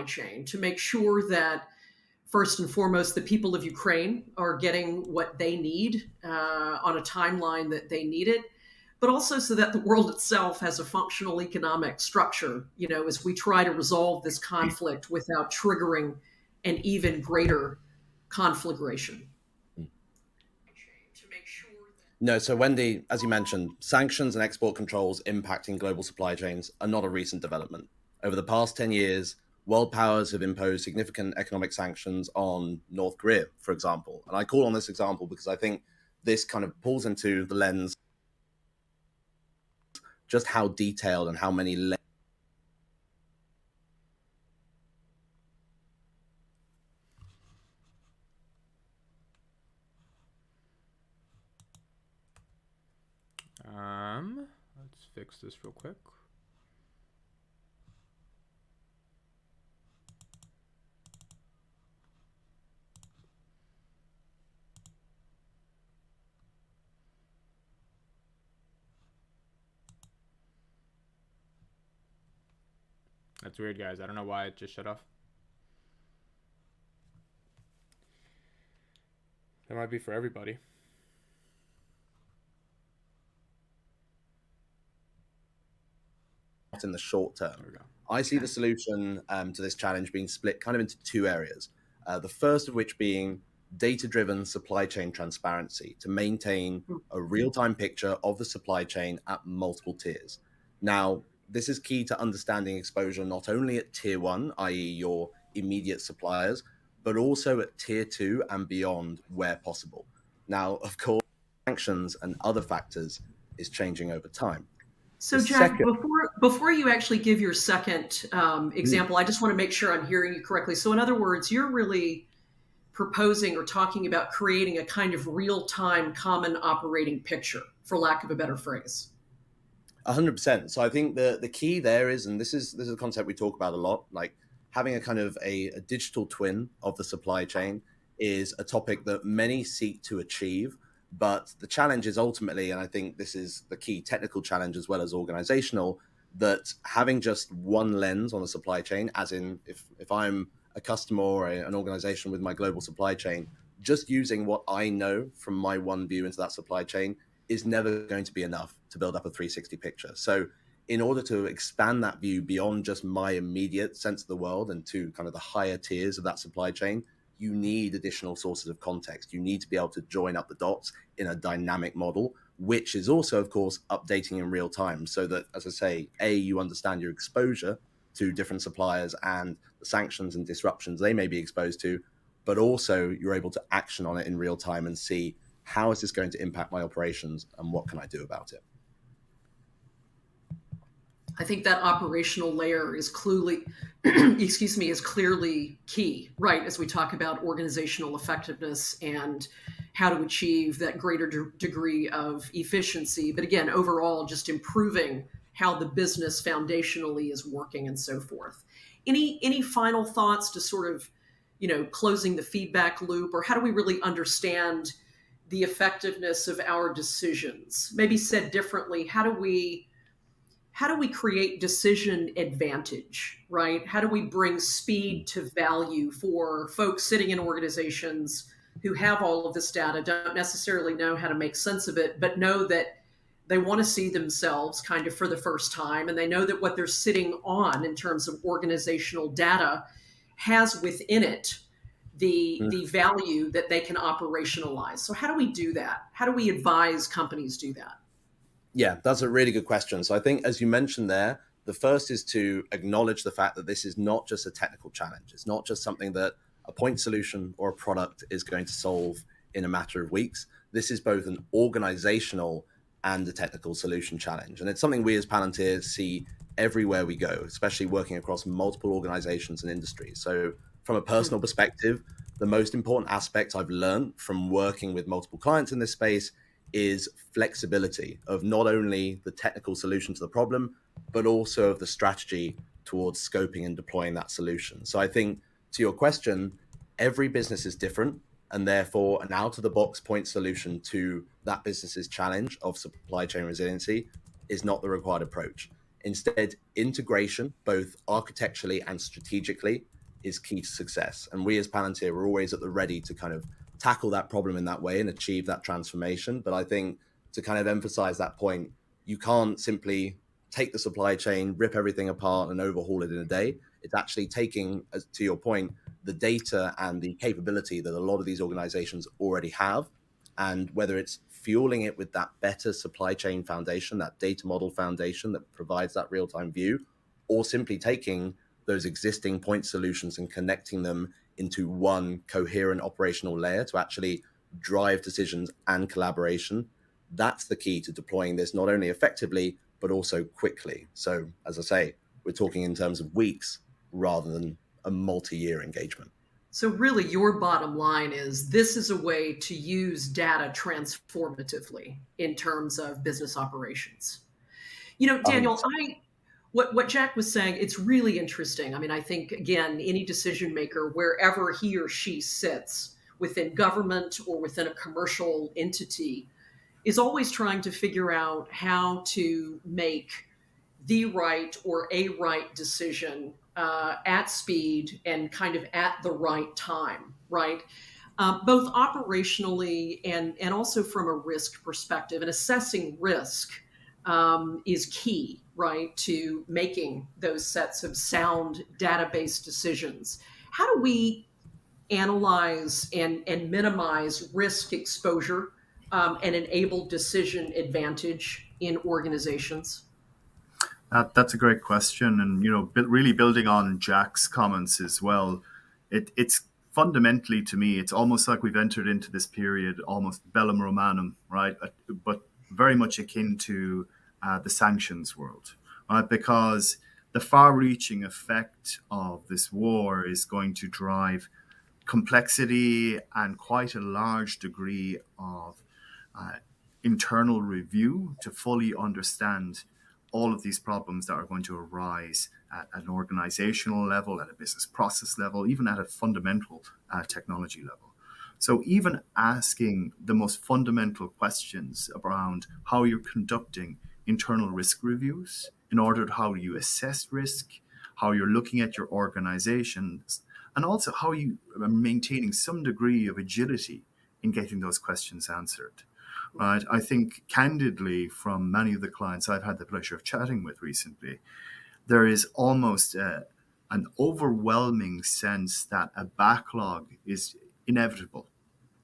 chain to make sure that, first and foremost, the people of Ukraine are getting what they need on a timeline that they need it, but also so that the world itself has a functional economic structure, as we try to resolve this conflict without triggering an even greater conflagration. No, so Wendy, as you mentioned, sanctions and export controls impacting global supply chains are not a recent development. Over the past 10 years, world powers have imposed significant economic sanctions on North Korea, for example. And I call on this example because I think this kind of pulls into the lens just how detailed and how many let's fix this real quick. That's weird, guys. I don't know why it just shut off. That might be for everybody. in the short term. I see the solution to this challenge being split kind of into two areas. The first of which being data-driven supply chain transparency to maintain a real-time picture of the supply chain at multiple tiers. Now, this is key to understanding exposure not only at tier 1, i.e. your immediate suppliers, but also at tier 2 and beyond where possible. Now, of course, sanctions and other factors is changing over time. So, Jack, before you actually give your second example, I just want to make sure I'm hearing you correctly. So, in other words, you're really proposing or talking about creating a kind of real-time common operating picture, for lack of a better phrase. 100%. So I think the key there is, and this is a concept we talk about a lot, like having a kind of a digital twin of the supply chain is a topic that many seek to achieve. But the challenge is ultimately, and I think this is the key technical challenge as well as organizational, that having just one lens on the supply chain, as in if I'm a customer or an organization with my global supply chain, just using what I know from my one view into that supply chain is never going to be enough to build up a 360 picture. So in order to expand that view beyond just my immediate sense of the world and to kind of the higher tiers of that supply chain, you need additional sources of context. You need to be able to join up the dots in a dynamic model, which is also, of course, updating in real time so that, as I say, you understand your exposure to different suppliers and the sanctions and disruptions they may be exposed to, but also you're able to action on it in real time and see how is this going to impact my operations and what can I do about it? I think that operational layer is clearly, is clearly key, right? As we talk about organizational effectiveness and how to achieve that greater degree of efficiency. But again, overall, just improving how the business foundationally is working and so forth. Any final thoughts to sort of, closing the feedback loop, or how do we really understand the effectiveness of our decisions? Maybe said differently, how do we create decision advantage, right? How do we bring speed to value for folks sitting in organizations who have all of this data, don't necessarily know how to make sense of it, but know that they want to see themselves kind of for the first time, and they know that what they're sitting on in terms of organizational data has within it the value that they can operationalize. So how do we do that? How do we advise companies do that? Yeah, that's a really good question. So I think, as you mentioned there, the first is to acknowledge the fact that this is not just a technical challenge. It's not just something that a point solution or a product is going to solve in a matter of weeks. This is both an organizational and a technical solution challenge. And it's something we as Palantir see everywhere we go, especially working across multiple organizations and industries. So from a personal perspective, the most important aspect I've learned from working with multiple clients in this space is flexibility of not only the technical solution to the problem, but also of the strategy towards scoping and deploying that solution. So I think, to your question, every business is different, and therefore an out-of-the-box point solution to that business's challenge of supply chain resiliency is not the required approach. Instead, integration, both architecturally and strategically, is key to success. And we as Palantir are always at the ready to kind of tackle that problem in that way and achieve that transformation. But I think to kind of emphasize that point, you can't simply take the supply chain, rip everything apart and overhaul it in a day. It's actually taking, as to your point, the data and the capability that a lot of these organizations already have, and whether it's fueling it with that better supply chain foundation, that data model foundation that provides that real-time view, or simply taking those existing point solutions and connecting them into one coherent operational layer to actually drive decisions and collaboration. That's the key to deploying this not only effectively, but also quickly. So, as I say, we're talking in terms of weeks rather than a multi-year engagement. So, really, your bottom line is this is a way to use data transformatively in terms of business operations. You know, Daniel, 100%. what Jack was saying, it's really interesting. I mean, I think, again, any decision maker, wherever he or she sits within government or within a commercial entity, is always trying to figure out how to make the right or a right decision at speed and kind of at the right time, right? Both operationally and also from a risk perspective. And assessing risk is key, right, to making those sets of sound database decisions. How do we analyze and minimize risk exposure and enable decision advantage in organizations? That's a great question, and really building on Jack's comments as well. It's fundamentally, to me, it's almost like we've entered into this period, almost bellum Romanum, right? But very much akin to the sanctions world, right? Because the far-reaching effect of this war is going to drive complexity and quite a large degree of uh, internal review to fully understand all of these problems that are going to arise at an organizational level, at a business process level, even at a fundamental technology level. So even asking the most fundamental questions around how you're conducting internal risk reviews in order to how you assess risk, how you're looking at your organizations, and also how you are maintaining some degree of agility in getting those questions answered. Right. I think candidly, from many of the clients I've had the pleasure of chatting with recently, there is almost an overwhelming sense that a backlog is inevitable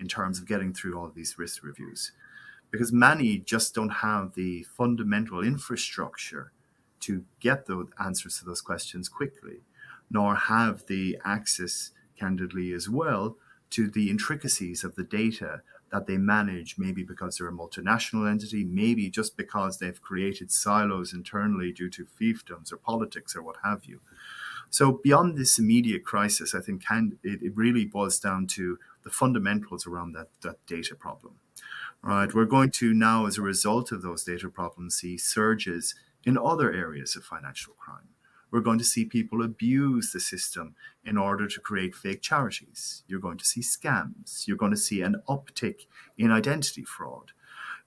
in terms of getting through all of these risk reviews, because many just don't have the fundamental infrastructure to get those answers to those questions quickly, nor have the access, candidly as well, to the intricacies of the data that they manage, maybe because they're a multinational entity, maybe just because they've created silos internally due to fiefdoms or politics or what have you. So beyond this immediate crisis, I think it really boils down to the fundamentals around that data problem. Right, we're going to now, as a result of those data problems, see surges in other areas of financial crime. We're going to see people abuse the system in order to create fake charities. You're going to see scams. You're going to see an uptick in identity fraud.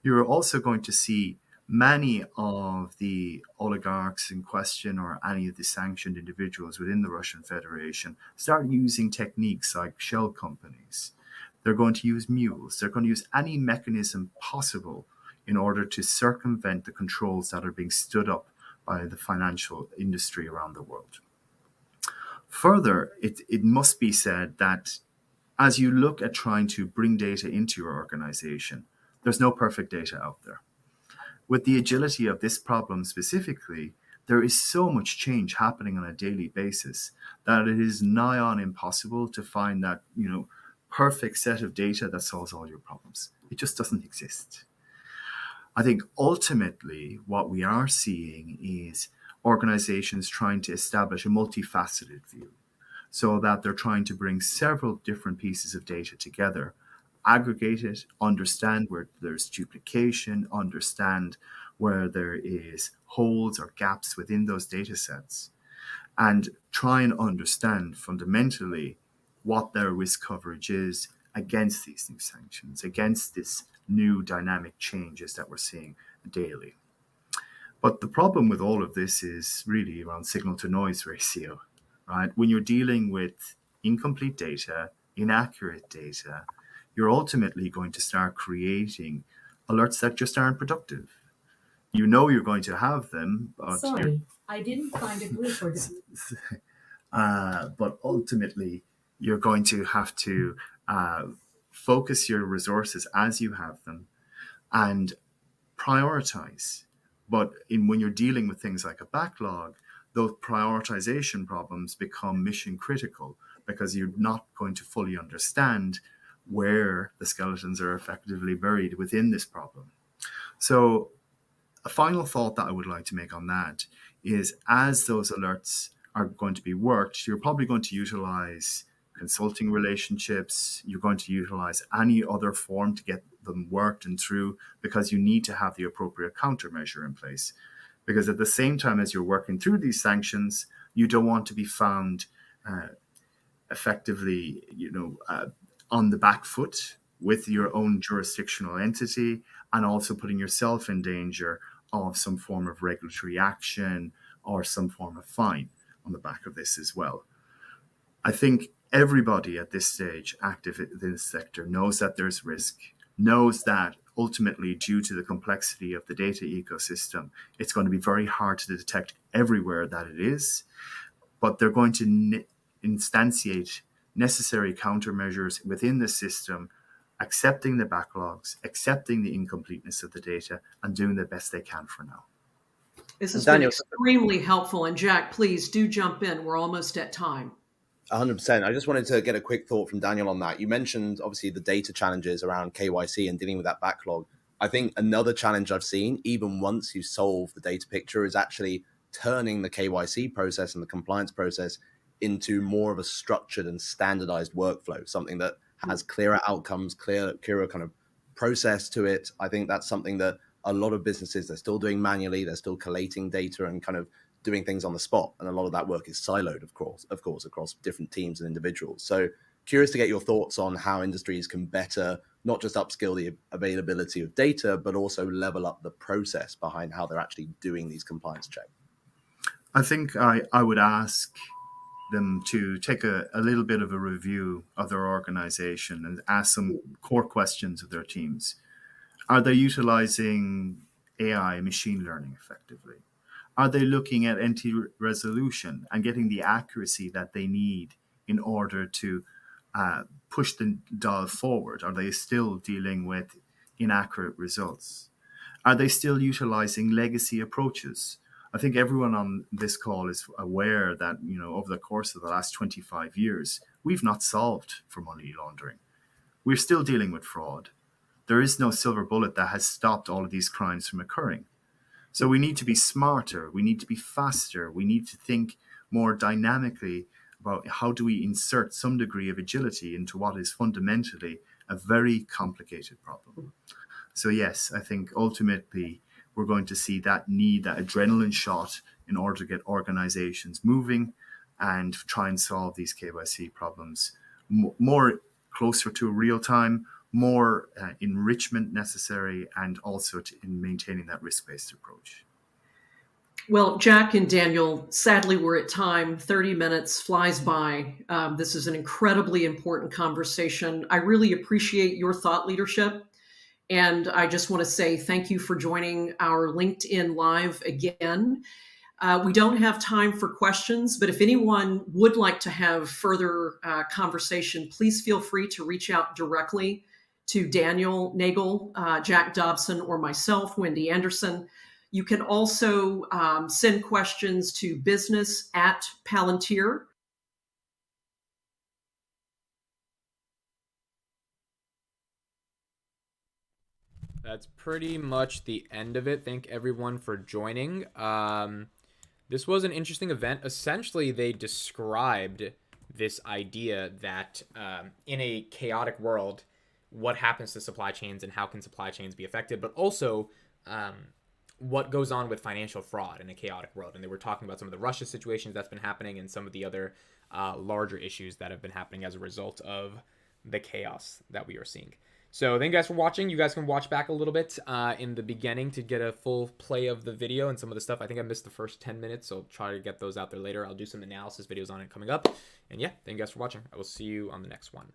You're also going to see many of the oligarchs in question or any of the sanctioned individuals within the Russian Federation start using techniques like shell companies. They're going to use mules. They're going to use any mechanism possible in order to circumvent the controls that are being stood up by the financial industry around the world. Further, it must be said that as you look at trying to bring data into your organization, there's no perfect data out there. With the agility of this problem specifically, there is so much change happening on a daily basis that it is nigh on impossible to find that, perfect set of data that solves all your problems. It just doesn't exist. I think ultimately what we are seeing is organizations trying to establish a multifaceted view so that they're trying to bring several different pieces of data together, aggregate it, understand where there's duplication, understand where there is holes or gaps within those data sets, and try and understand fundamentally what their risk coverage is against these new sanctions, against this new dynamic changes that we're seeing daily. But the problem with all of this is really around signal to noise ratio, right? When you're dealing with incomplete data, inaccurate data, you're ultimately going to start creating alerts that just aren't productive. You know you're going to have them, but Sorry, I didn't find a group for them. but ultimately you're going to have to focus your resources as you have them and prioritize. But when you're dealing with things like a backlog, those prioritization problems become mission critical because you're not going to fully understand where the skeletons are effectively buried within this problem. So a final thought that I would like to make on that is as those alerts are going to be worked, you're probably going to utilize consulting relationships, you're going to utilize any other form to get them worked and through because you need to have the appropriate countermeasure in place. Because at the same time as you're working through these sanctions, you don't want to be found effectively, on the back foot with your own jurisdictional entity and also putting yourself in danger of some form of regulatory action or some form of fine on the back of this as well. I think everybody at this stage active in this sector knows that there's risk, knows that ultimately due to the complexity of the data ecosystem, it's going to be very hard to detect everywhere that it is, but they're going to instantiate necessary countermeasures within the system, accepting the backlogs, accepting the incompleteness of the data, and doing the best they can for now. This has Daniel, been extremely helpful. And Jack, please do jump in. We're almost at time. 100%. I just wanted to get a quick thought from Daniel on that. You mentioned obviously the data challenges around KYC and dealing with that backlog. I think another challenge I've seen, even once you solve the data picture, is actually turning the KYC process and the compliance process into more of a structured and standardized workflow, something that has clearer outcomes, clearer kind of process to it. I think that's something that a lot of businesses, they're still doing manually, they're still collating data and kind of doing things on the spot. And a lot of that work is siloed, of course, across different teams and individuals. So curious to get your thoughts on how industries can better, not just upskill the availability of data, but also level up the process behind how they're actually doing these compliance checks. I think I would ask them to take a little bit of a review of their organization and ask some core questions of their teams. Are they utilizing AI, machine learning effectively? Are they looking at anti-resolution and getting the accuracy that they need in order to push the dial forward? Are they still dealing with inaccurate results? Are they still utilizing legacy approaches? I think everyone on this call is aware that, over the course of the last 25 years, we've not solved for money laundering. We're still dealing with fraud. There is no silver bullet that has stopped all of these crimes from occurring. So we need to be smarter. We need to be faster. We need to think more dynamically about how do we insert some degree of agility into what is fundamentally a very complicated problem. So yes, I think ultimately we're going to see that need, that adrenaline shot in order to get organizations moving and try and solve these KYC problems more closer to real time, more enrichment necessary, and also in maintaining that risk-based approach. Well, Jack and Daniel, sadly, we're at time. 30 minutes flies by. This is an incredibly important conversation. I really appreciate your thought leadership. And I just want to say thank you for joining our LinkedIn Live again. We don't have time for questions, but if anyone would like to have further conversation, please feel free to reach out directly to Daniel Nagel, Jack Dobson, or myself, Wendy Anderson. You can also send questions to business@Palantir. That's pretty much the end of it. Thank everyone for joining. This was an interesting event. Essentially, they described this idea that in a chaotic world, what happens to supply chains and how can supply chains be affected, but also what goes on with financial fraud in a chaotic world. And they were talking about some of the Russia situations that's been happening and some of the other larger issues that have been happening as a result of the chaos that we are seeing. So thank you guys for watching. You guys can watch back a little bit in the beginning to get a full play of the video and some of the stuff. I think I missed the first 10 minutes, so I'll try to get those out there later. I'll do some analysis videos on it coming up. And yeah, thank you guys for watching. I will see you on the next one.